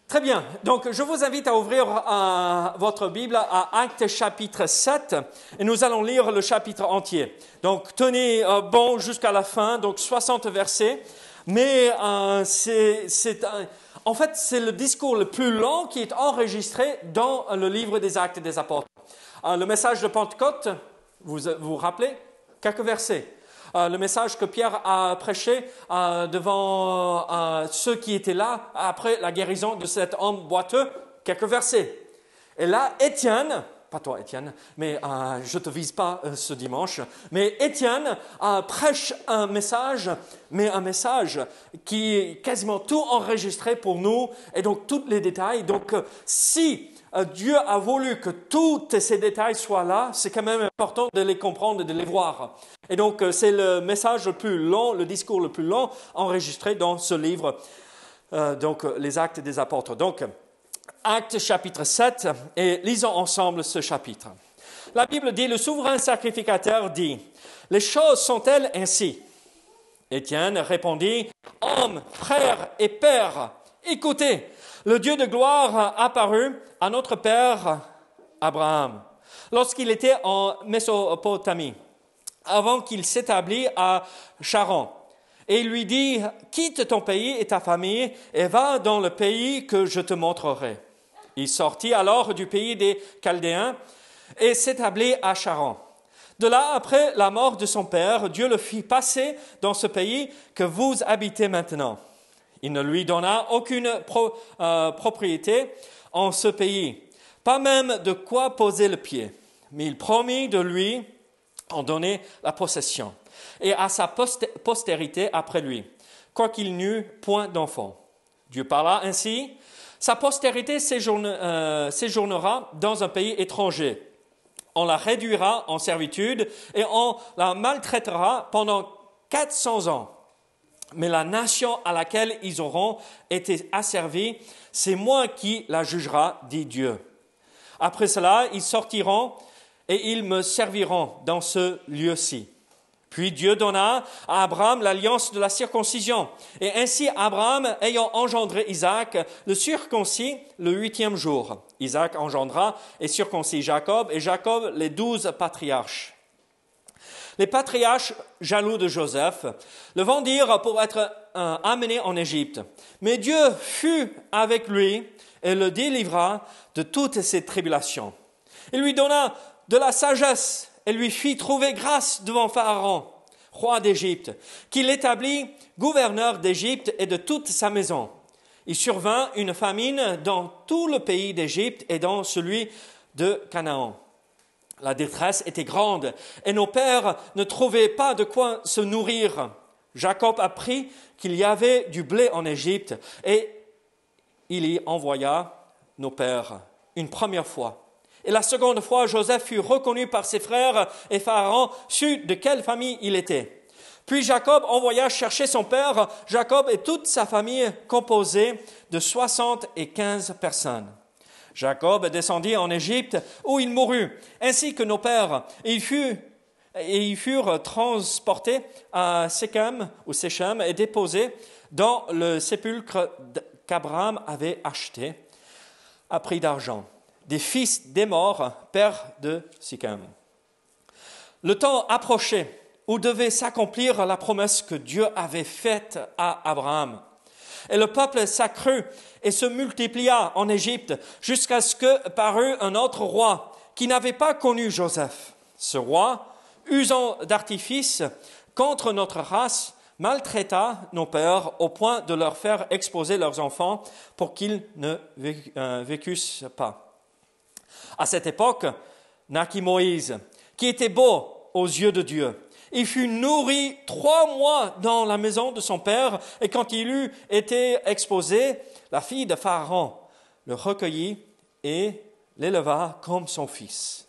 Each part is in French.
Très bien. Donc, je vous invite à ouvrir votre Bible à Actes chapitre 7 et nous allons lire le chapitre entier. Donc, tenez bon jusqu'à la fin, donc 60 versets. Mais en fait, c'est le discours le plus long qui est enregistré dans le livre des Actes des Apôtres. Le message de Pentecôte, vous vous rappelez? Quelques versets. Le message que Pierre a prêché devant ceux qui étaient là après la guérison de cet homme boiteux, quelques versets. Et là, Étienne, pas toi Étienne, mais je ne te vise pas ce dimanche, mais Étienne prêche un message qui est quasiment tout enregistré pour nous, et donc tous les détails. Donc si Dieu a voulu que tous ces détails soient là, c'est quand même important de les comprendre et de les voir. Et donc, c'est le message le plus long, le discours le plus long enregistré dans ce livre, donc les Actes des Apôtres. Donc, Actes chapitre 7, et lisons ensemble ce chapitre. La Bible dit, le souverain sacrificateur dit, « Les choses sont-elles ainsi ?» Étienne répondit, « Hommes, frères et pères, écoutez, le Dieu de gloire apparut à notre père Abraham lorsqu'il était en Mésopotamie, avant qu'il s'établisse à Charan. Et il lui dit, « Quitte ton pays et ta famille et va dans le pays que je te montrerai. » Il sortit alors du pays des Chaldéens et s'établit à Charan. De là, après la mort de son père, Dieu le fit passer dans ce pays que vous habitez maintenant. Il ne lui donna aucune propriété en ce pays, pas même de quoi poser le pied, mais il promit de lui en donner la possession, et à sa postérité après lui, quoiqu'il n'eût point d'enfant. Dieu parla ainsi, sa postérité séjournera dans un pays étranger. On la réduira en servitude et on la maltraitera pendant 400 ans. Mais la nation à laquelle ils auront été asservis, c'est moi qui la jugera, dit Dieu. Après cela, ils sortiront et ils me serviront dans ce lieu-ci. Puis Dieu donna à Abraham l'alliance de la circoncision. Et ainsi Abraham, ayant engendré Isaac, le circoncis le 8e jour. Isaac engendra et circoncis Jacob, et Jacob les 12 patriarches. Les patriarches, jaloux de Joseph, le vendirent pour être amené en Égypte. Mais Dieu fut avec lui et le délivra de toutes ses tribulations. Il lui donna de la sagesse et lui fit trouver grâce devant Pharaon, roi d'Égypte, qu'il établit gouverneur d'Égypte et de toute sa maison. Il survint une famine dans tout le pays d'Égypte et dans celui de Canaan. La détresse était grande et nos pères ne trouvaient pas de quoi se nourrir. Jacob apprit qu'il y avait du blé en Égypte et il y envoya nos pères une première fois. Et la seconde fois, Joseph fut reconnu par ses frères et Pharaon sut de quelle famille il était. Puis Jacob envoya chercher son père, Jacob et toute sa famille composée de 75 personnes. Jacob descendit en Égypte où il mourut, ainsi que nos pères, et ils furent transportés à Séchem et déposés dans le sépulcre qu'Abraham avait acheté à prix d'argent, des fils d'Hémor, père de Séchem. Le temps approchait où devait s'accomplir la promesse que Dieu avait faite à Abraham. Et le peuple s'accrut et se multiplia en Égypte jusqu'à ce que parut un autre roi qui n'avait pas connu Joseph. Ce roi, usant d'artifice contre notre race, maltraita nos pères au point de leur faire exposer leurs enfants pour qu'ils ne vécussent pas. À cette époque, naquit Moïse, qui était beau aux yeux de Dieu. Il fut nourri 3 mois dans la maison de son père, et quand il eut été exposé, la fille de Pharaon le recueillit et l'éleva comme son fils.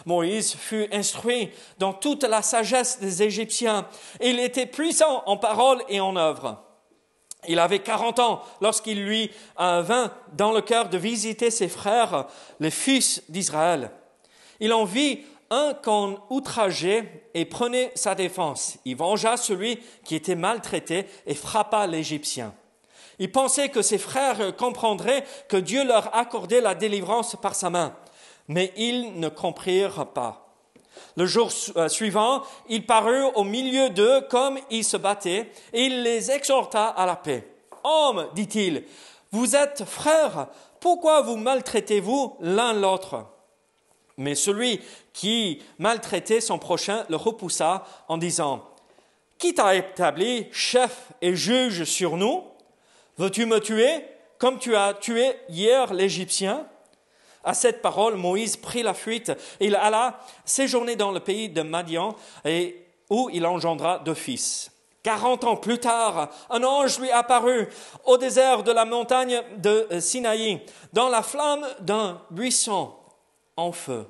Moïse fut instruit dans toute la sagesse des Égyptiens, et il était puissant en parole et en œuvre. Il avait 40 ans lorsqu'il lui vint dans le cœur de visiter ses frères, les fils d'Israël. Il en vit un qu'on outrageait et prenait sa défense. Il vengea celui qui était maltraité et frappa l'Égyptien. Ils pensaient que ses frères comprendraient que Dieu leur accordait la délivrance par sa main. Mais ils ne comprirent pas. Le jour suivant, il parut au milieu d'eux comme ils se battaient, et il les exhorta à la paix. « Hommes, dit-il, vous êtes frères, pourquoi vous maltraitez-vous l'un l'autre ?» Mais celui qui maltraitait son prochain le repoussa en disant « Qui t'a établi chef et juge sur nous ? Veux-tu me tuer comme tu as tué hier l'Égyptien ?» À cette parole, Moïse prit la fuite et il alla séjourner dans le pays de Madian où il engendra 2 fils. 40 ans plus tard, un ange lui apparut au désert de la montagne de Sinaï, dans la flamme d'un buisson en feu.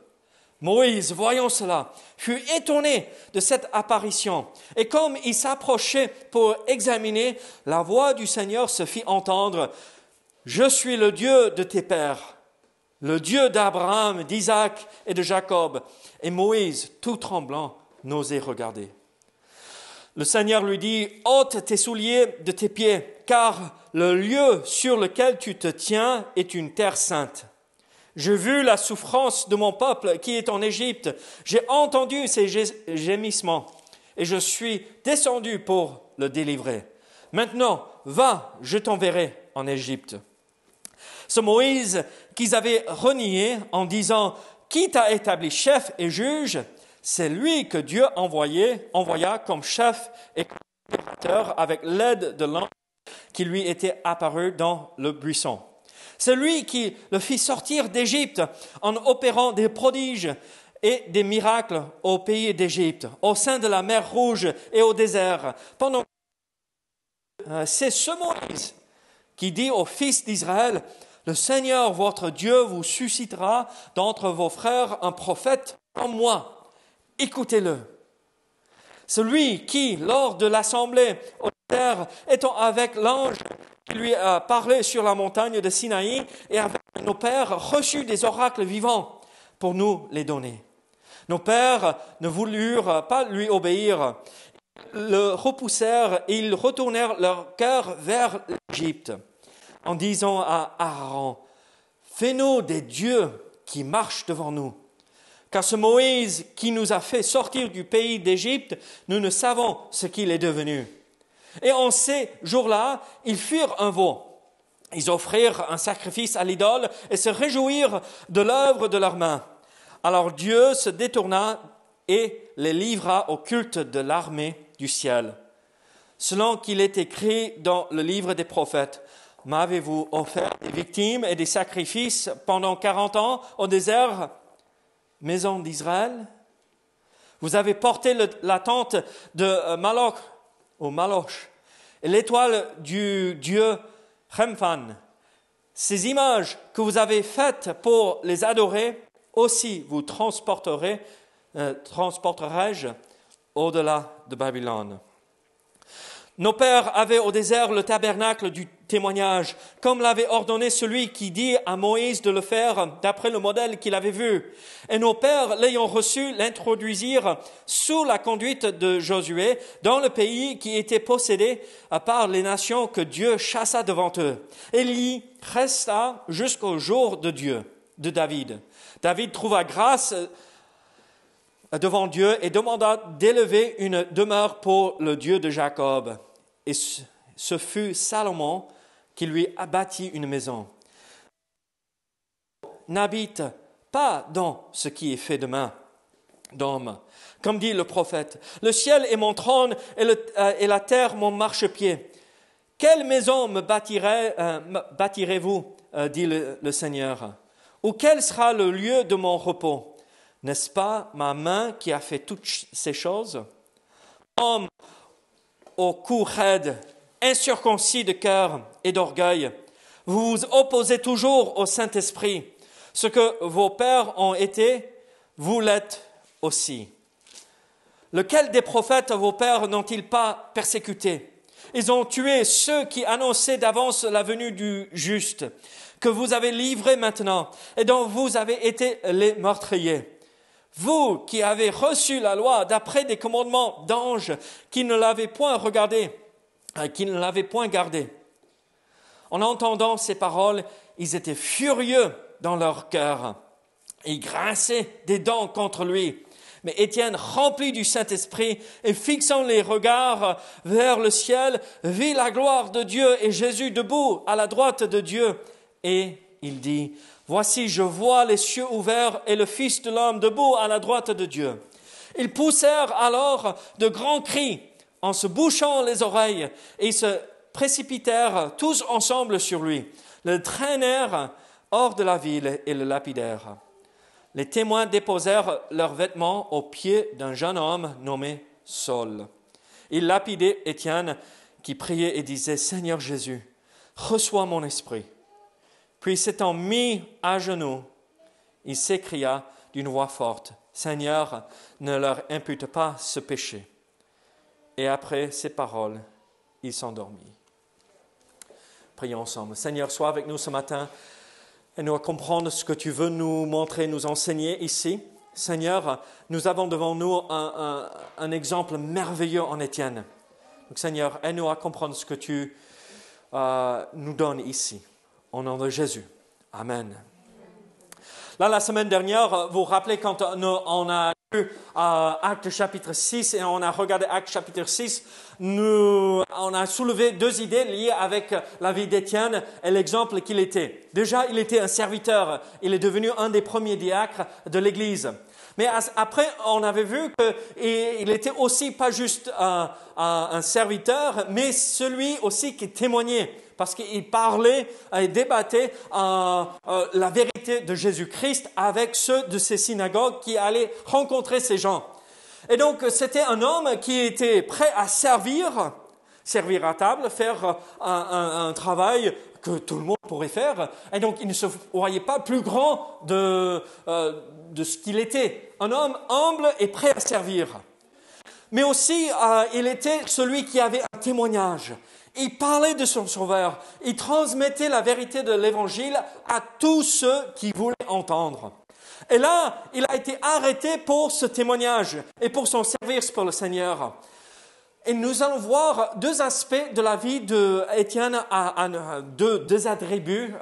Moïse, voyant cela, fut étonné de cette apparition. Et comme il s'approchait pour examiner, la voix du Seigneur se fit entendre. « Je suis le Dieu de tes pères, le Dieu d'Abraham, d'Isaac et de Jacob. » Et Moïse, tout tremblant, n'osait regarder. Le Seigneur lui dit, « ôte tes souliers de tes pieds, car le lieu sur lequel tu te tiens est une terre sainte. J'ai vu la souffrance de mon peuple qui est en Égypte. J'ai entendu ses gémissements et je suis descendu pour le délivrer. Maintenant, va, je t'enverrai en Égypte. » Ce Moïse qu'ils avaient renié en disant « Qui t'a établi chef et juge ?» C'est lui que Dieu envoya comme chef et libérateur avec l'aide de l'ange qui lui était apparu dans le buisson. C'est lui qui le fit sortir d'Égypte en opérant des prodiges et des miracles au pays d'Égypte, au sein de la mer Rouge et au désert. C'est ce Moïse qui dit aux fils d'Israël, « Le Seigneur votre Dieu vous suscitera d'entre vos frères un prophète comme moi. Écoutez-le. » Celui qui, lors de l'assemblée au désert, étant avec l'ange qui lui a parlé sur la montagne de Sinaï et avec nos pères, reçut des oracles vivants pour nous les donner. Nos pères ne voulurent pas lui obéir, le repoussèrent et ils retournèrent leur cœur vers l'Égypte en disant à Aaron, « Fais-nous des dieux qui marchent devant nous. » Car ce Moïse qui nous a fait sortir du pays d'Égypte, nous ne savons ce qu'il est devenu. Et en ces jours-là, ils firent un veau. Ils offrirent un sacrifice à l'idole et se réjouirent de l'œuvre de leurs mains. Alors Dieu se détourna et les livra au culte de l'armée du ciel. Selon qu'il est écrit dans le livre des prophètes, « M'avez-vous offert des victimes et des sacrifices pendant 40 ans au désert, maison d'Israël? Vous avez porté la tente de Maloch, et l'étoile du dieu Remphan. Ces images que vous avez faites pour les adorer, aussi vous transporterai-je au-delà de Babylone. » Nos pères avaient au désert le tabernacle du témoignage, comme l'avait ordonné celui qui dit à Moïse de le faire d'après le modèle qu'il avait vu. Et nos pères, l'ayant reçu, l'introduisirent sous la conduite de Josué dans le pays qui était possédé par les nations que Dieu chassa devant eux. Et il y resta jusqu'au jour de David. David trouva grâce devant Dieu et demanda d'élever une demeure pour le Dieu de Jacob. Et ce fut Salomon qui lui a bâti une maison. N'habite pas dans ce qui est fait de main d'homme. Comme dit le prophète, « Le ciel est mon trône et la terre mon marchepied. Quelle maison me bâtirez-vous, dit le Seigneur, ou quel sera le lieu de mon repos? N'est-ce pas ma main qui a fait toutes ces choses? Homme au cou raide, incirconcis de cœur et d'orgueil, vous vous opposez toujours au Saint-Esprit. Ce que vos pères ont été, vous l'êtes aussi. Lequel des prophètes vos pères n'ont-ils pas persécuté? Ils ont tué ceux qui annonçaient d'avance la venue du juste, que vous avez livré maintenant et dont vous avez été les meurtriers. Vous qui avez reçu la loi d'après des commandements d'anges qui ne l'avaient point gardé. En entendant ces paroles, ils étaient furieux dans leur cœur. Ils grinçaient des dents contre lui. Mais Étienne, rempli du Saint-Esprit et fixant les regards vers le ciel, vit la gloire de Dieu et Jésus debout à la droite de Dieu. Et il dit, « Voici, je vois les cieux ouverts et le Fils de l'homme debout à la droite de Dieu. » Ils poussèrent alors de grands cris en se bouchant les oreilles et ils se précipitèrent tous ensemble sur lui, le traînèrent hors de la ville et le lapidèrent. Les témoins déposèrent leurs vêtements aux pieds d'un jeune homme nommé Saul. Ils lapidaient Étienne qui priait et disait, « Seigneur Jésus, reçois mon esprit. » Puis s'étant mis à genoux, il s'écria d'une voix forte, « Seigneur, ne leur impute pas ce péché. » Et après ces paroles, il s'endormit. Prions ensemble. Seigneur, sois avec nous ce matin. Aide-nous à comprendre ce que tu veux nous montrer, nous enseigner ici. Seigneur, nous avons devant nous un exemple merveilleux en Étienne. Donc Seigneur, aide-nous à comprendre ce que tu nous donnes ici. Au nom de Jésus. Amen. Là, la semaine dernière, vous vous rappelez quand on a lu Actes chapitre 6 et on a regardé Actes chapitre 6, on a soulevé deux idées liées avec la vie d'Étienne et l'exemple qu'il était. Déjà, il était un serviteur. Il est devenu un des premiers diacres de l'Église. Mais après, on avait vu qu'il était aussi pas juste un serviteur, mais celui aussi qui témoignait. Parce qu'il parlait et débattait la vérité de Jésus-Christ avec ceux de ces synagogues qui allaient rencontrer ces gens. Et donc, c'était un homme qui était prêt à servir à table, faire un travail que tout le monde pourrait faire. Et donc, il ne se voyait pas plus grand de ce qu'il était. Un homme humble et prêt à servir. Mais aussi, il était celui qui avait un témoignage. Il parlait de son Sauveur. Il transmettait la vérité de l'Évangile à tous ceux qui voulaient entendre. Et là, il a été arrêté pour ce témoignage et pour son service pour le Seigneur. Et nous allons voir deux aspects de la vie d'Étienne, deux attributs,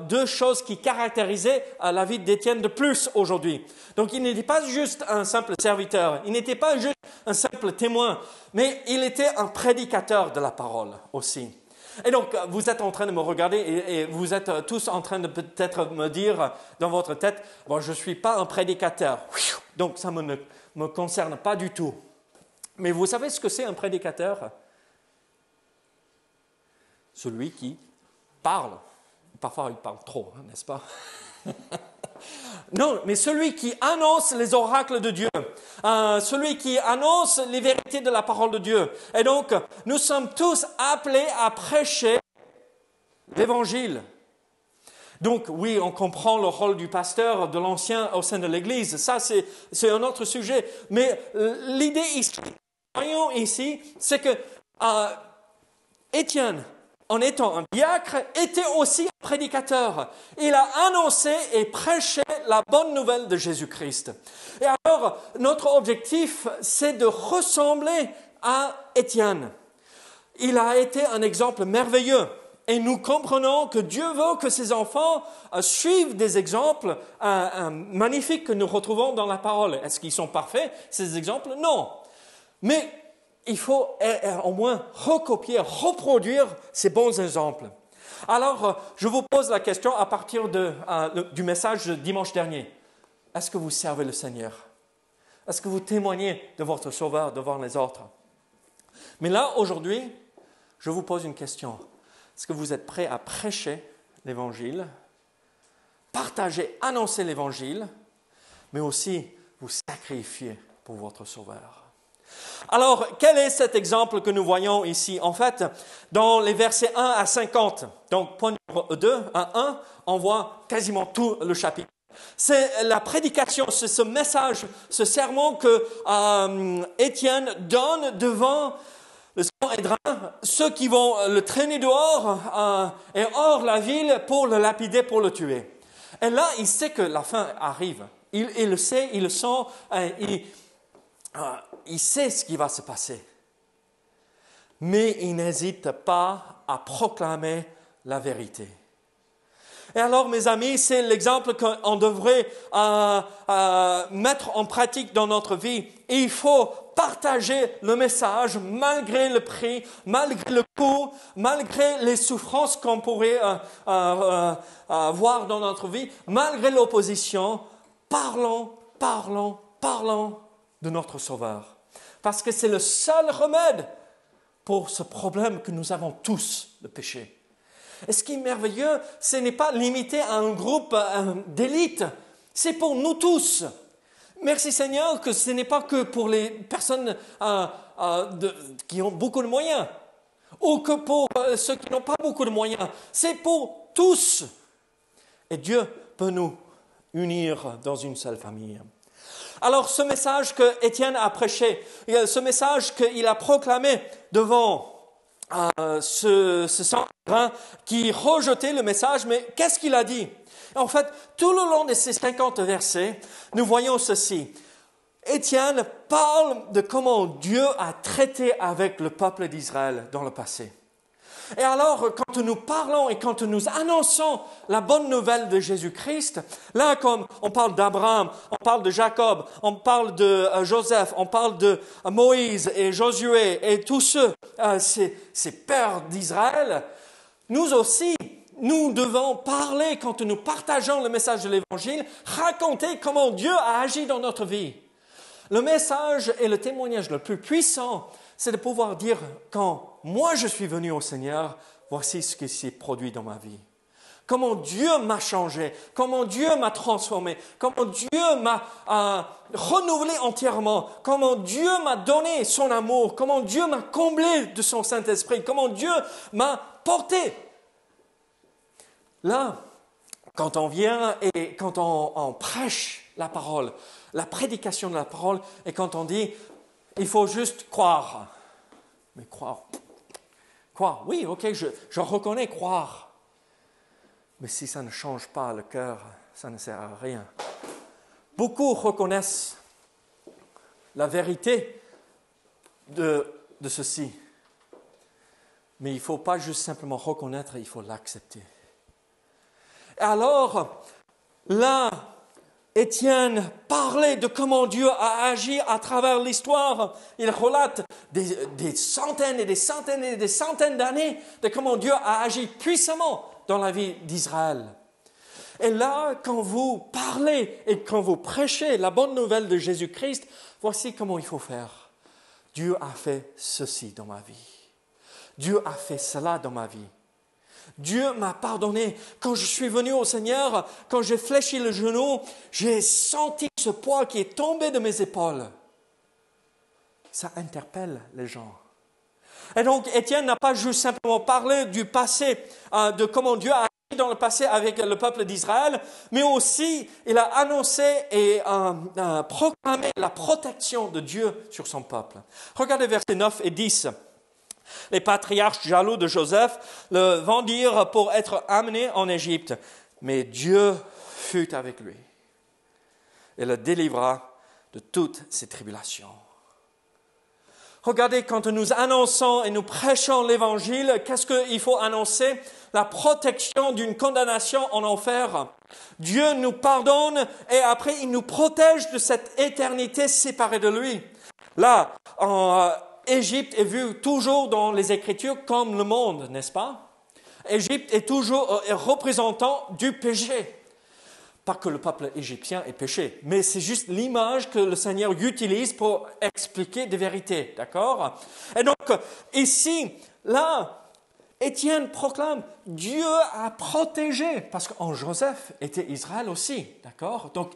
deux choses qui caractérisaient la vie d'Étienne de plus aujourd'hui. Donc, il n'était pas juste un simple serviteur, il n'était pas juste un simple témoin, mais il était un prédicateur de la parole aussi. Et donc, vous êtes en train de me regarder et vous êtes tous en train de peut-être me dire dans votre tête, « Bon, je ne suis pas un prédicateur, donc ça ne me concerne pas du tout. » Mais vous savez ce que c'est un prédicateur? Celui qui parle. Parfois, il parle trop, n'est-ce pas? Non, mais celui qui annonce les oracles de Dieu. Celui qui annonce les vérités de la parole de Dieu. Et donc, nous sommes tous appelés à prêcher l'Évangile. Donc, oui, on comprend le rôle du pasteur, de l'ancien au sein de l'Église. Ça, c'est un autre sujet. Mais l'idée ici, voyons ici, c'est que Étienne, en étant un diacre, était aussi un prédicateur. Il a annoncé et prêché la bonne nouvelle de Jésus-Christ. Et alors, notre objectif, c'est de ressembler à Étienne. Il a été un exemple merveilleux. Et nous comprenons que Dieu veut que ses enfants suivent des exemples magnifiques que nous retrouvons dans la parole. Est-ce qu'ils sont parfaits, ces exemples? Non. Mais il faut au moins recopier, reproduire ces bons exemples. Alors, je vous pose la question à partir du message de dimanche dernier. Est-ce que vous servez le Seigneur? Est-ce que vous témoignez de votre Sauveur devant les autres? Mais là, aujourd'hui, je vous pose une question. Est-ce que vous êtes prêt à prêcher l'Évangile, partager, annoncer l'Évangile, mais aussi vous sacrifier pour votre Sauveur? Alors, quel est cet exemple que nous voyons ici? En fait, dans les versets 1 à 50, donc point numéro 2 à 1, on voit quasiment tout le chapitre. C'est la prédication, c'est ce message, ce sermon que Étienne donne devant le Sanhédrin, ceux qui vont le traîner dehors et hors la ville pour le lapider, pour le tuer. Et là, il sait que la fin arrive. Il le sait, il le sent, il sait ce qui va se passer. Mais il n'hésite pas à proclamer la vérité. Et alors, mes amis, c'est l'exemple qu'on devrait mettre en pratique dans notre vie. Et il faut partager le message malgré le prix, malgré le coût, malgré les souffrances qu'on pourrait voir dans notre vie, malgré l'opposition. Parlons de notre Sauveur. Parce que c'est le seul remède pour ce problème que nous avons tous, le péché. Et ce qui est merveilleux, ce n'est pas limité à un groupe d'élite, c'est pour nous tous. Merci Seigneur que ce n'est pas que pour les personnes qui ont beaucoup de moyens, ou que pour ceux qui n'ont pas beaucoup de moyens. C'est pour tous. Et Dieu peut nous unir dans une seule famille. Alors ce message que Étienne a prêché, ce message qu'il a proclamé devant ce sanguin qui rejetait le message, mais qu'est-ce qu'il a dit? En fait, tout le long de ces 50 versets, nous voyons ceci. Étienne parle de comment Dieu a traité avec le peuple d'Israël dans le passé. Et alors, quand nous parlons et quand nous annonçons la bonne nouvelle de Jésus-Christ, là, comme on parle d'Abraham, on parle de Jacob, on parle de Joseph, on parle de Moïse et Josué et tous ceux, ces pères d'Israël, nous aussi, nous devons parler, quand nous partageons le message de l'Évangile, raconter comment Dieu a agi dans notre vie. Le message et le témoignage le plus puissant, c'est de pouvoir dire, quand moi je suis venu au Seigneur, voici ce qui s'est produit dans ma vie. Comment Dieu m'a changé, comment Dieu m'a transformé, comment Dieu m'a renouvelé entièrement, comment Dieu m'a donné son amour, comment Dieu m'a comblé de son Saint-Esprit, comment Dieu m'a porté. Là, quand on vient et quand on prêche la parole, la prédication de la parole, et quand on dit, il faut juste croire. Mais croire, oui, ok, je reconnais croire. Mais si ça ne change pas le cœur, ça ne sert à rien. Beaucoup reconnaissent la vérité de ceci. Mais il ne faut pas juste simplement reconnaître, il faut l'accepter. Alors, là, Étienne parlait de comment Dieu a agi à travers l'histoire. Il relate des centaines et des centaines et des centaines d'années de comment Dieu a agi puissamment dans la vie d'Israël. Et là, quand vous parlez et quand vous prêchez la bonne nouvelle de Jésus-Christ, voici comment il faut faire. Dieu a fait ceci dans ma vie. Dieu a fait cela dans ma vie. Dieu m'a pardonné. Quand je suis venu au Seigneur, quand j'ai fléchi le genou, j'ai senti ce poids qui est tombé de mes épaules. Ça interpelle les gens. Et donc, Étienne n'a pas juste simplement parlé du passé, de comment Dieu a agi dans le passé avec le peuple d'Israël, mais aussi il a annoncé et proclamé la protection de Dieu sur son peuple. Regardez versets 9 et 10. Les patriarches jaloux de Joseph le vendirent pour être amené en Égypte. Mais Dieu fut avec lui et le délivra de toutes ses tribulations. Regardez, quand nous annonçons et nous prêchons l'Évangile, qu'est-ce qu'il faut annoncer? La protection d'une condamnation en enfer. Dieu nous pardonne et après il nous protège de cette éternité séparée de lui. Là, Égypte est vue toujours dans les Écritures comme le monde, n'est-ce pas? Égypte est toujours représentant du péché. Pas que le peuple égyptien est péché, mais c'est juste l'image que le Seigneur utilise pour expliquer des vérités, d'accord? Et donc, ici, là, Étienne proclame, Dieu a protégé, parce qu'en Joseph était Israël aussi, d'accord? Donc,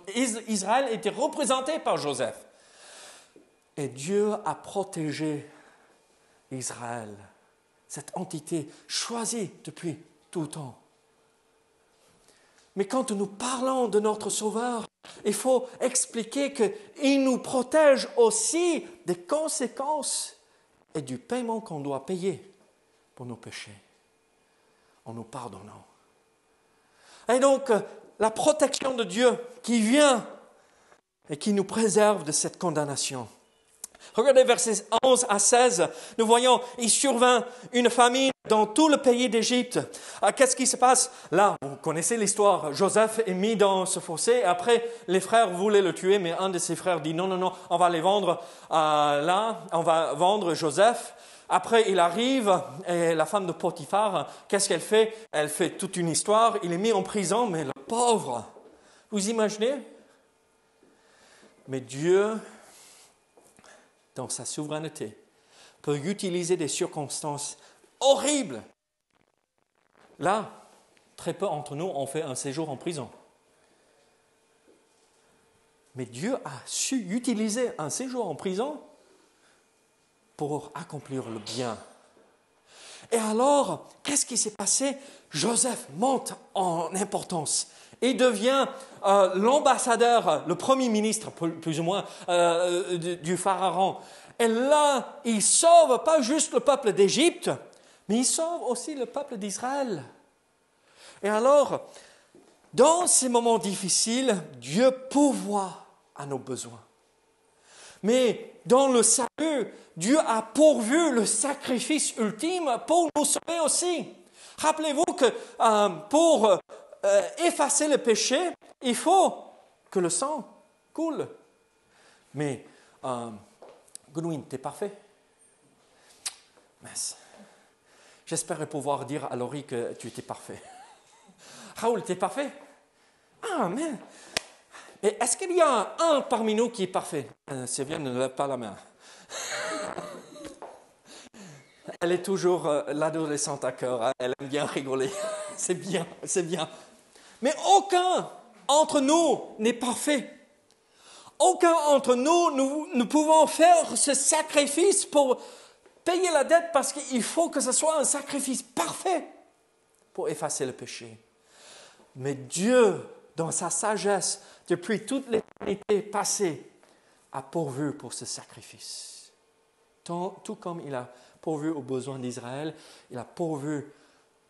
Israël était représenté par Joseph. Et Dieu a protégé Israël, cette entité choisie depuis tout le temps. Mais quand nous parlons de notre Sauveur, il faut expliquer qu'il nous protège aussi des conséquences et du paiement qu'on doit payer pour nos péchés, en nous pardonnant. Et donc, la protection de Dieu qui vient et qui nous préserve de cette condamnation. Regardez versets 11 à 16. Nous voyons, il survint une famine dans tout le pays d'Égypte. Qu'est-ce qui se passe? Là, vous connaissez l'histoire. Joseph est mis dans ce fossé. Après, les frères voulaient le tuer, mais un de ses frères dit non, non, non, on va les vendre là. On va vendre Joseph. Après, il arrive et la femme de Potiphar, qu'est-ce qu'elle fait? Elle fait toute une histoire. Il est mis en prison, mais le pauvre, vous imaginez? Mais Dieu, dans sa souveraineté, peut utiliser des circonstances horribles. Là, très peu d'entre nous ont fait un séjour en prison. Mais Dieu a su utiliser un séjour en prison pour accomplir le bien. Et alors, qu'est-ce qui s'est passé? Joseph monte en importance et devient l'ambassadeur, le premier ministre, plus ou moins, du pharaon. Et là, il sauve pas juste le peuple d'Égypte, mais il sauve aussi le peuple d'Israël. Et alors, dans ces moments difficiles, Dieu pourvoit à nos besoins. Mais dans le salut, Dieu a pourvu le sacrifice ultime pour nous sauver aussi. Rappelez-vous que pour effacer le péché, il faut que le sang coule. Mais, Goodwin, t'es parfait? Mince. J'espérais pouvoir dire à Laurie que tu étais parfait. Raoul, t'es parfait? Ah, mais... Et est-ce qu'il y a un parmi nous qui est parfait? Sylviane ne lève pas la main. Elle est toujours l'adolescente à cœur. Hein? Elle aime bien rigoler. C'est bien, c'est bien. Mais aucun entre nous n'est parfait. Aucun entre nous pouvons faire ce sacrifice pour payer la dette parce qu'il faut que ce soit un sacrifice parfait pour effacer le péché. Mais Dieu, dans sa sagesse, depuis toute l'éternité passée, a pourvu pour ce sacrifice. Tout comme il a pourvu aux besoins d'Israël, il a pourvu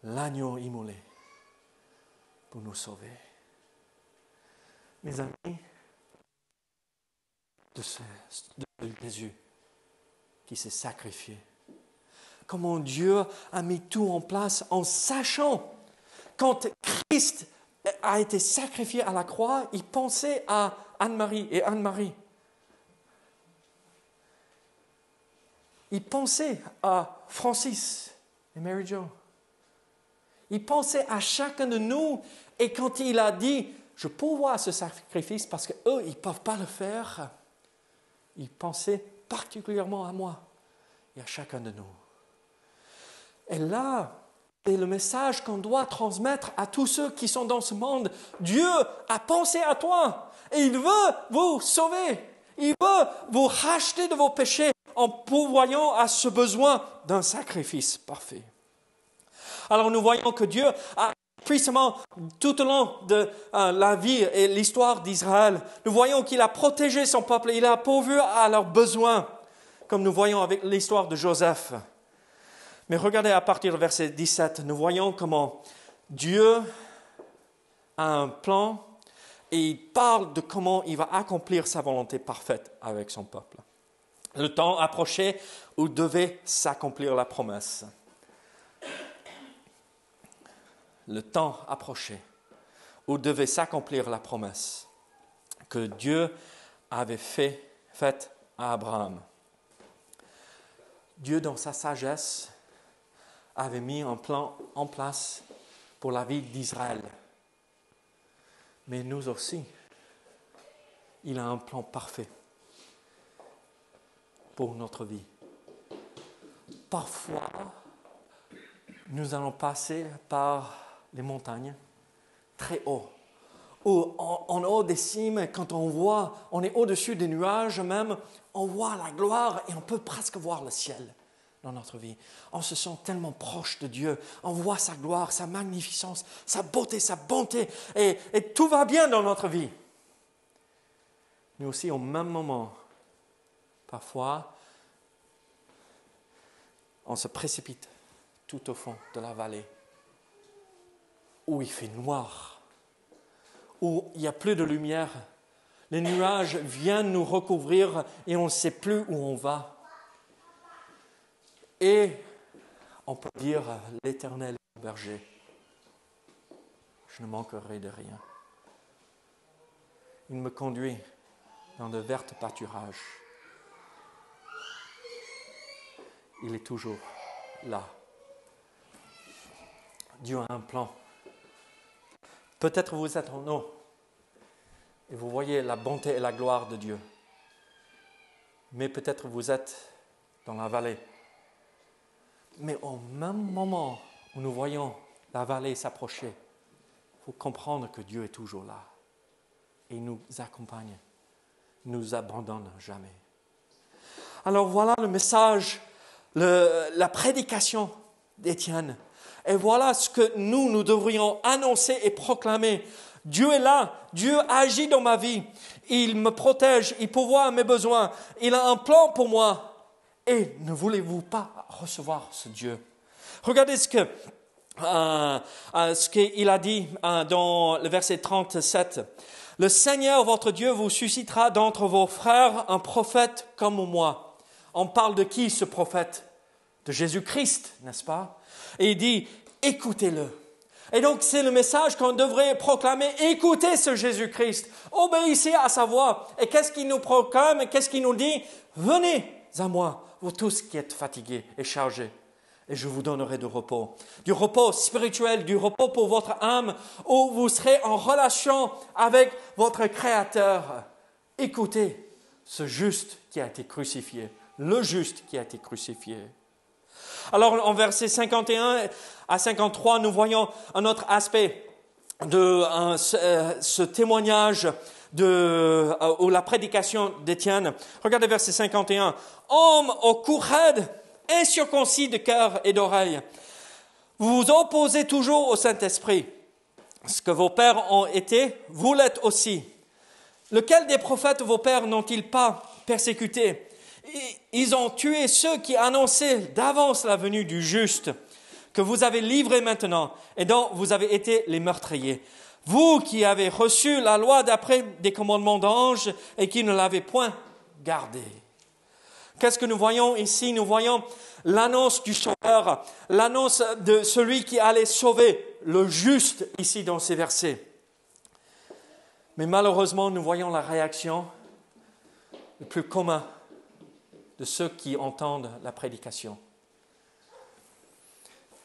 l'agneau immolé pour nous sauver. Mes amis, de Jésus qui s'est sacrifié. Comment Dieu a mis tout en place en sachant, quand Christ a été sacrifié à la croix, il pensait à Anne-Marie et Anne-Marie. Il pensait à Francis et Mary Jo. Il pensait à chacun de nous et quand il a dit « Je pourvois ce sacrifice parce qu'eux, ils ne peuvent pas le faire », il pensait particulièrement à moi et à chacun de nous. Et là, c'est le message qu'on doit transmettre à tous ceux qui sont dans ce monde. Dieu a pensé à toi et il veut vous sauver. Il veut vous racheter de vos péchés en pourvoyant à ce besoin d'un sacrifice parfait. Alors nous voyons que Dieu a puissamment tout au long de la vie et l'histoire d'Israël, nous voyons qu'il a protégé son peuple, il a pourvu à leurs besoins, comme nous voyons avec l'histoire de Joseph. Mais regardez à partir du verset 17, nous voyons comment Dieu a un plan et il parle de comment il va accomplir sa volonté parfaite avec son peuple. Le temps approchait où devait s'accomplir la promesse. Le temps approchait où devait s'accomplir la promesse que Dieu avait faite à Abraham. Dieu, dans sa sagesse, avait mis un plan en place pour la vie d'Israël. Mais nous aussi, il a un plan parfait pour notre vie. Parfois, nous allons passer par les montagnes très haut, ou en haut des cimes, quand on est au-dessus des nuages même, on voit la gloire et on peut presque voir le ciel dans notre vie. On se sent tellement proche de Dieu, on voit sa gloire, sa magnificence, sa beauté, sa bonté, et tout va bien dans notre vie. Mais aussi au même moment, parfois, on se précipite tout au fond de la vallée, où il fait noir, où il n'y a plus de lumière. Les nuages viennent nous recouvrir et on ne sait plus où on va. Et on peut dire, l'Éternel est mon berger. Je ne manquerai de rien. Il me conduit dans de verts pâturages. Il est toujours là. Dieu a un plan. Peut-être vous êtes en haut et vous voyez la bonté et la gloire de Dieu. Mais peut-être vous êtes dans la vallée. Mais au même moment où nous voyons la vallée s'approcher, il faut comprendre que Dieu est toujours là et il nous accompagne, il ne nous abandonne jamais. Alors voilà le message, la prédication d'Étienne. Et voilà ce que nous devrions annoncer et proclamer. Dieu est là, Dieu agit dans ma vie, il me protège, il pourvoit à mes besoins, il a un plan pour moi. Et ne voulez-vous pas recevoir ce Dieu? Regardez ce qu'il a dit dans le verset 37. Le Seigneur, votre Dieu, vous suscitera d'entre vos frères un prophète comme moi. On parle de qui ce prophète? De Jésus-Christ, n'est-ce pas? Et il dit, écoutez-le. Et donc c'est le message qu'on devrait proclamer. Écoutez ce Jésus-Christ. Obéissez à sa voix. Et qu'est-ce qu'il nous proclame? Et qu'est-ce qu'il nous dit? Venez à moi, vous tous qui êtes fatigués et chargés, et je vous donnerai du repos. Du repos spirituel, du repos pour votre âme, où vous serez en relation avec votre Créateur. Écoutez ce juste qui a été crucifié, le juste qui a été crucifié. Alors en versets 51 à 53, nous voyons un autre aspect de ce témoignage ou la prédication d'Étienne. Regardez verset 51. Homme au cou raide, incirconcis de cœur et d'oreille, vous vous opposez toujours au Saint-Esprit. Ce que vos pères ont été, vous l'êtes aussi. Lequel des prophètes vos pères n'ont-ils pas persécuté? Ils ont tué ceux qui annonçaient d'avance la venue du juste, que vous avez livré maintenant et dont vous avez été les meurtriers. Vous qui avez reçu la loi d'après des commandements d'anges et qui ne l'avez point gardée. Qu'est-ce que nous voyons ici? Nous voyons l'annonce du Sauveur, l'annonce de celui qui allait sauver le juste ici dans ces versets. Mais malheureusement, nous voyons la réaction le plus commun de ceux qui entendent la prédication.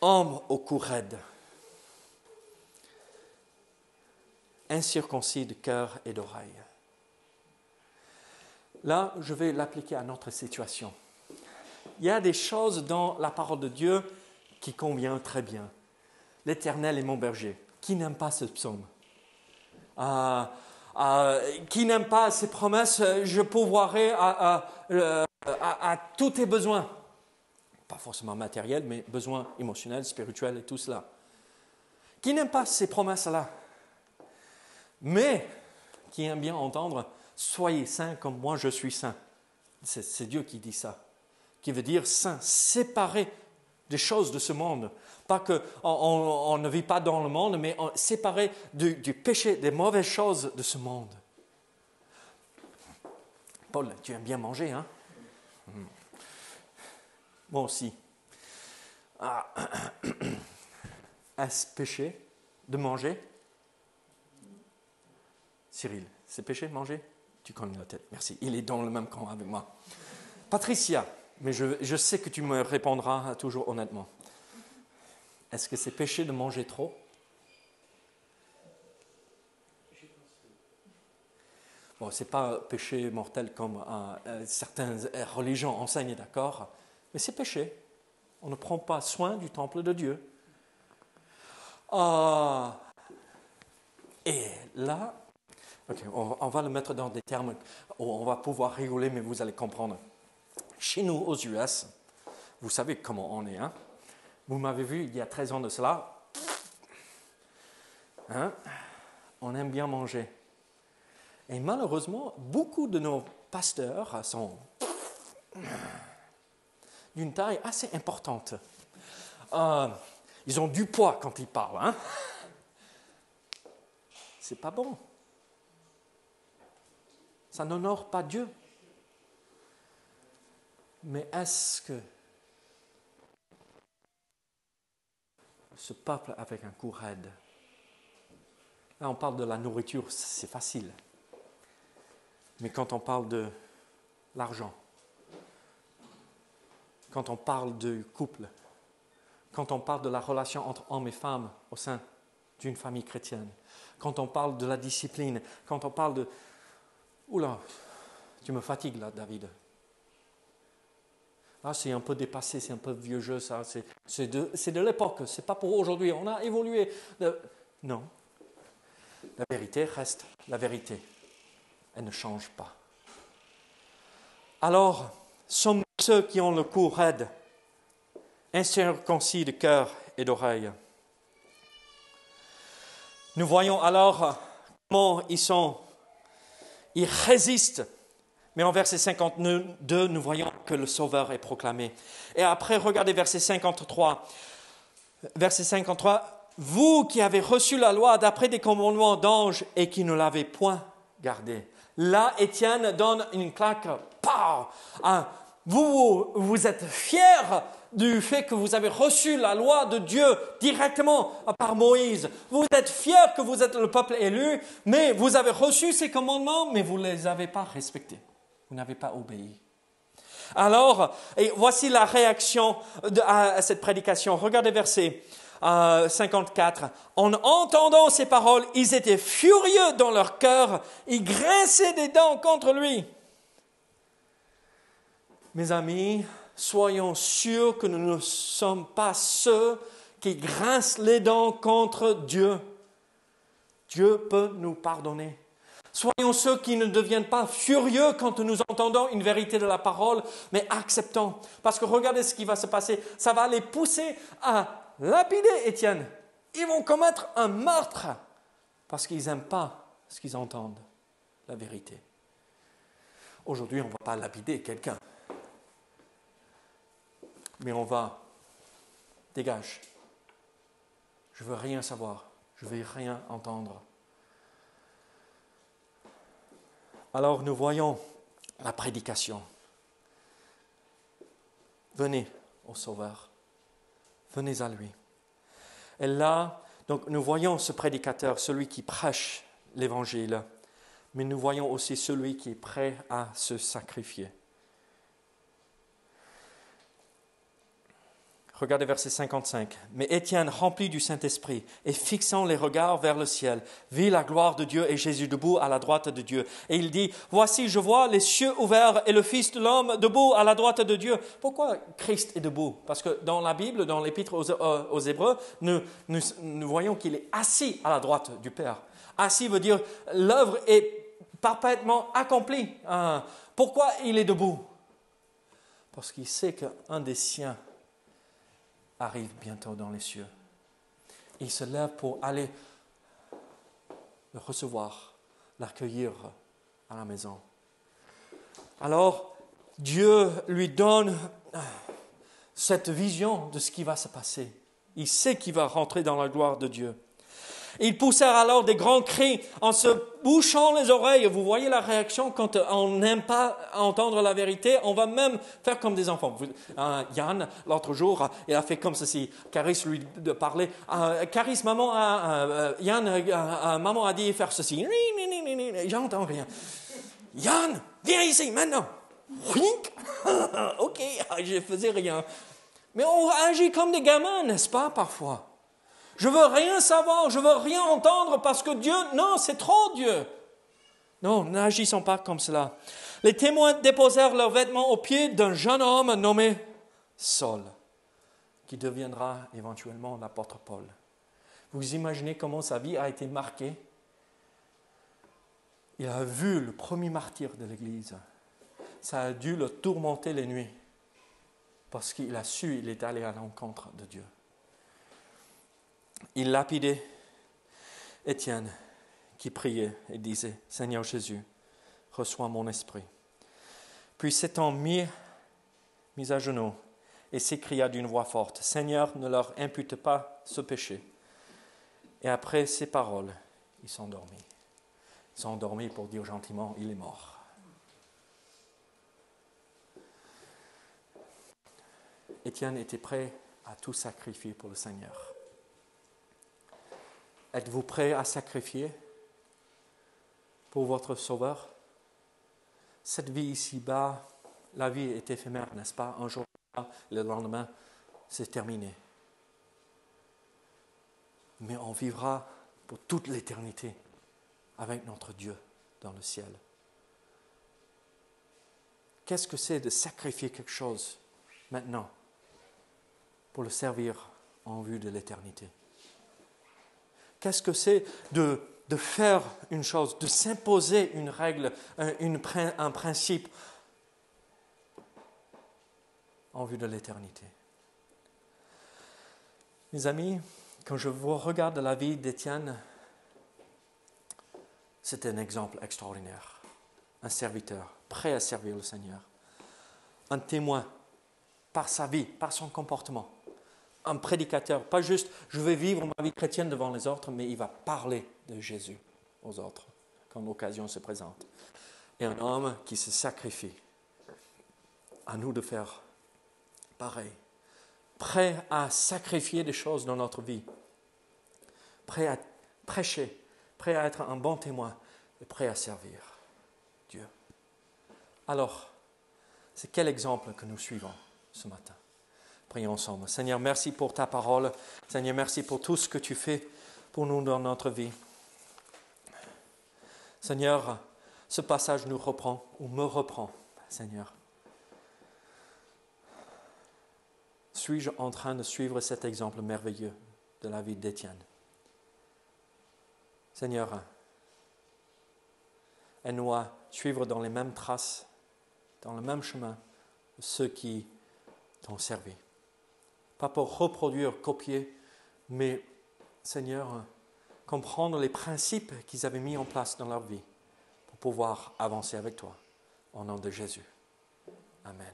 Homme au cou raide, incirconcis de cœur et d'oreille. Là, je vais l'appliquer à notre situation. Il y a des choses dans la parole de Dieu qui conviennent très bien. L'Éternel est mon berger. Qui n'aime pas ce psaume? Qui n'aime pas ces promesses? Je pourvoirai à tous tes besoins. Pas forcément matériels, mais besoins émotionnels, spirituels et tout cela. Qui n'aime pas ces promesses-là? Mais qui aime bien entendre « Soyez saints comme moi je suis saint ». C'est Dieu qui dit ça. Qui veut dire saint, séparé des choses de ce monde. Pas qu'on ne vit pas dans le monde, mais séparé du péché, des mauvaises choses de ce monde. Paul, tu aimes bien manger, hein? Moi aussi. Est-ce péché de manger? Cyril, c'est péché de manger? Tu connais la tête, merci. Il est dans le même camp avec moi. Patricia, mais je sais que tu me répondras toujours honnêtement. Est-ce que c'est péché de manger trop? Bon, ce n'est pas un péché mortel comme certaines religions enseignent, d'accord? Mais c'est péché. On ne prend pas soin du temple de Dieu. Et là, okay, on va le mettre dans des termes où on va pouvoir rigoler, mais vous allez comprendre. Chez nous, aux US, vous savez comment on est, hein? Vous m'avez vu il y a 13 ans de cela. Hein? On aime bien manger. Et malheureusement, beaucoup de nos pasteurs sont d'une taille assez importante. Ils ont du poids quand ils parlent. Hein? C'est pas bon. Ça n'honore pas Dieu. Mais est-ce que ce peuple avec un cou raide, là on parle de la nourriture, c'est facile. Mais quand on parle de l'argent, quand on parle du couple, quand on parle de la relation entre hommes et femmes au sein d'une famille chrétienne, quand on parle de la discipline, quand on parle de... Oula, tu me fatigues là, David. Ah, c'est un peu dépassé, c'est un peu vieux jeu, ça. C'est de l'époque, c'est pas pour aujourd'hui. On a évolué. Non. La vérité reste la vérité. Elle ne change pas. Alors, sommes-nous ceux qui ont le cou raide, incirconcis de cœur et d'oreille? Nous voyons alors comment ils résistent. Mais en verset 52, nous voyons que le Sauveur est proclamé. Et après, regardez verset 53. Verset 53, « Vous qui avez reçu la loi d'après des commandements d'anges et qui ne l'avez point gardée. » Là, Étienne donne une claque. Vous êtes fiers du fait que vous avez reçu la loi de Dieu directement par Moïse. Vous êtes fiers que vous êtes le peuple élu, mais vous avez reçu ces commandements, mais vous ne les avez pas respectés. Vous n'avez pas obéi. Alors, et voici la réaction à cette prédication. Regardez verset 54. En entendant ces paroles, ils étaient furieux dans leur cœur. Ils grinçaient des dents contre lui. Mes amis, soyons sûrs que nous ne sommes pas ceux qui grincent les dents contre Dieu. Dieu peut nous pardonner. Soyons ceux qui ne deviennent pas furieux quand nous entendons une vérité de la parole, mais acceptons. Parce que regardez ce qui va se passer. Ça va les pousser à lapider Étienne. Ils vont commettre un meurtre parce qu'ils n'aiment pas ce qu'ils entendent, la vérité. Aujourd'hui, on ne va pas lapider quelqu'un. Mais on va, dégage. Je ne veux rien savoir. Je ne veux rien entendre. Alors nous voyons la prédication. Venez au Sauveur. Venez à lui. Et là, donc, nous voyons ce prédicateur, celui qui prêche l'Évangile, mais nous voyons aussi celui qui est prêt à se sacrifier. Regardez verset 55. Mais Étienne, rempli du Saint-Esprit et fixant les regards vers le ciel, vit la gloire de Dieu et Jésus debout à la droite de Dieu. Et il dit, voici, je vois les cieux ouverts et le Fils de l'homme debout à la droite de Dieu. Pourquoi Christ est debout? Parce que dans la Bible, dans l'Épître aux Hébreux, nous voyons qu'il est assis à la droite du Père. Assis veut dire l'œuvre est parfaitement accomplie. Pourquoi il est debout? Parce qu'il sait qu'un des siens arrive bientôt dans les cieux. Il se lève pour aller le recevoir, l'accueillir à la maison. Alors, Dieu lui donne cette vision de ce qui va se passer. Il sait qu'il va rentrer dans la gloire de Dieu. Ils poussèrent alors des grands cris en se bouchant les oreilles. Vous voyez la réaction quand on n'aime pas entendre la vérité. On va même faire comme des enfants. Yann, l'autre jour, il a fait comme ceci. Caris lui parlait. Caris, maman a dit faire ceci. J'entends rien. Yann, viens ici maintenant. Ok, je faisais rien. Mais on agit comme des gamins, n'est-ce pas, parfois? Je veux rien savoir, je veux rien entendre parce que Dieu, non, c'est trop Dieu. Non, n'agissons pas comme cela. Les témoins déposèrent leurs vêtements aux pieds d'un jeune homme nommé Saul, qui deviendra éventuellement l'apôtre Paul. Vous imaginez comment sa vie a été marquée? Il a vu le premier martyr de l'Église. Ça a dû le tourmenter les nuits parce qu'il a su, il est allé à l'encontre de Dieu. Il lapidait Étienne qui priait et disait, « Seigneur Jésus, reçois mon esprit. » Puis s'étant mis à genoux et s'écria d'une voix forte, « Seigneur, ne leur impute pas ce péché. » Et après ces paroles, il s'endormit. Il s'endormit pour dire gentiment, il est mort. Étienne était prêt à tout sacrifier pour le Seigneur. Êtes-vous prêt à sacrifier pour votre Sauveur? Cette vie ici-bas, la vie est éphémère, n'est-ce pas? Un jour, le lendemain, c'est terminé. Mais on vivra pour toute l'éternité avec notre Dieu dans le ciel. Qu'est-ce que c'est de sacrifier quelque chose maintenant pour le servir en vue de l'éternité? Qu'est-ce que c'est de faire une chose, de s'imposer une règle, un principe en vue de l'éternité? Mes amis, quand je vous regarde la vie d'Étienne, c'est un exemple extraordinaire. Un serviteur, prêt à servir le Seigneur. Un témoin, par sa vie, par son comportement. Un prédicateur, pas juste « je vais vivre ma vie chrétienne devant les autres », mais il va parler de Jésus aux autres quand l'occasion se présente. Et un homme qui se sacrifie. À nous de faire pareil. Prêt à sacrifier des choses dans notre vie. Prêt à prêcher. Prêt à être un bon témoin. Et prêt à servir Dieu. Alors, c'est quel exemple que nous suivons ce matin? Prions ensemble. Seigneur, merci pour ta parole. Seigneur, merci pour tout ce que tu fais pour nous dans notre vie. Seigneur, ce passage nous reprend, ou me reprend, Seigneur. Suis-je en train de suivre cet exemple merveilleux de la vie d'Étienne? Seigneur, aide-nous à suivre dans les mêmes traces, dans le même chemin, ceux qui t'ont servi. Pas pour reproduire, copier, mais, Seigneur, comprendre les principes qu'ils avaient mis en place dans leur vie pour pouvoir avancer avec toi. Au nom de Jésus. Amen.